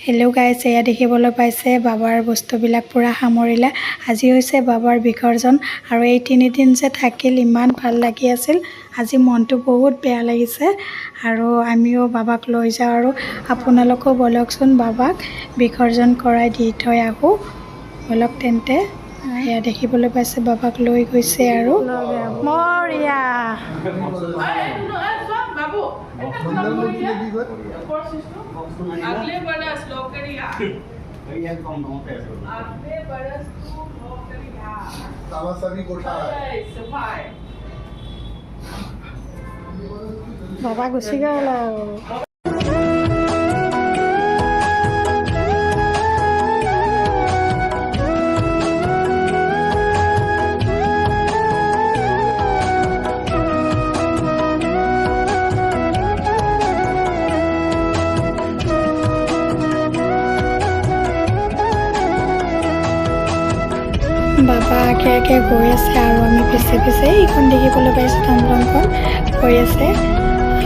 Hello' গাইছ, এয়া দেখিবলৈ পাইছে বাবাৰ বস্তুবিলাক পূৰা সামৰিলে। আজি হৈছে বাবাৰ বিসৰ্জন আৰু এই 3 দিন যে থাকিল ইমান ভাল লাগি আছিল। আজি মনটো বহুত বেয়া লাগিছে আৰু আমিও বাবাক লৈ যাওঁ আৰু আপোনালোকেও বলকচোন বাবাক বিসৰ্জন কৰাই দি থৈ আহোঁ। বলক তেন্তে। এয়া দেখিবলৈ পাইছে বাবাক লৈ গৈছে আৰু মৰিয়া अगले बरस लोकरिया भैया कम कम पैसे अगले बरस तू लोकरिया तावासावी गोठा सफाई বাবা গুচি গ'ল আৰু বাবা আগে আগে গৈ আছে আৰু আমি পিছে পিছে এইখন দেখিবলৈ পাইছোঁ টমটমখন গৈ আছে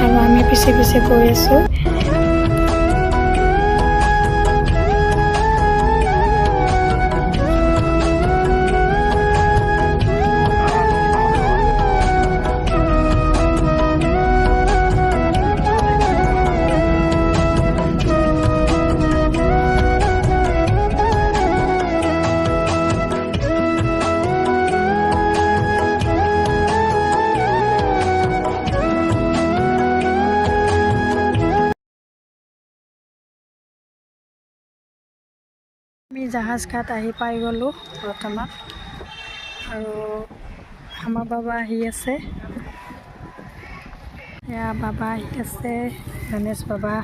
আৰু আমি পিছে পিছে গৈ আছোঁ। আমি জাহাজ ঘাট আহি পাই গ'লোঁ বৰ্তমান আৰু আমাৰ বাবা আহি আছে। এয়া বাবা আহি আছে, গণেশ বাবা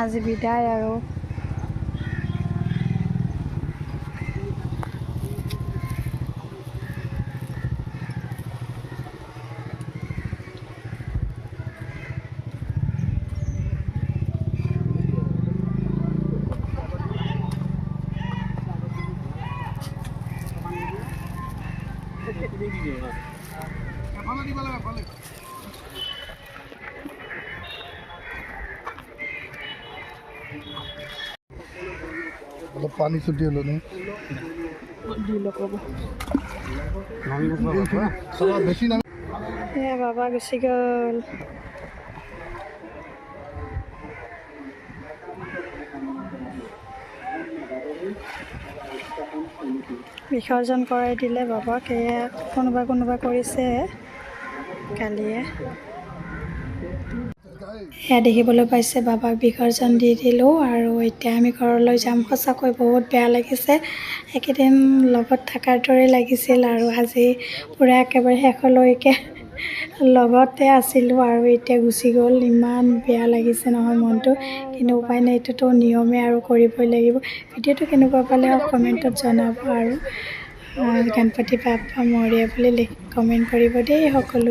আজি বিদায় আৰু অলপ পানী ছুটি হলো নে বেছি নামি এয়া বাবা গুচি গ'ল। বিসৰ্জন কৰাই দিলে বাবাক। এয়া কোনোবা কৰিছে কালিয়ে। এয়া দেখিবলৈ পাইছে বাবাক বিসৰ্জন দি দিলোঁ আৰু এতিয়া আমি ঘৰলৈ যাম। সঁচাকৈ বহুত বেয়া লাগিছে, একেদিন লগত থকাৰ দৰে লাগিছিল আৰু আজি পূৰা একেবাৰে শেষলৈকে লগতে আছিলোঁ আৰু এতিয়া গুচি গ'ল। ইমান বেয়া লাগিছে নহয় মনটো, কিন্তু উপায় নাই, এইটোতো নিয়মে আৰু কৰিবই লাগিব। ভিডিঅ'টো কেনেকুৱা পালে কমেণ্টত জনাব আৰু গণপতি বাপ্পা মৰিয়া বুলি কমেণ্ট কৰিব দেই সকলো।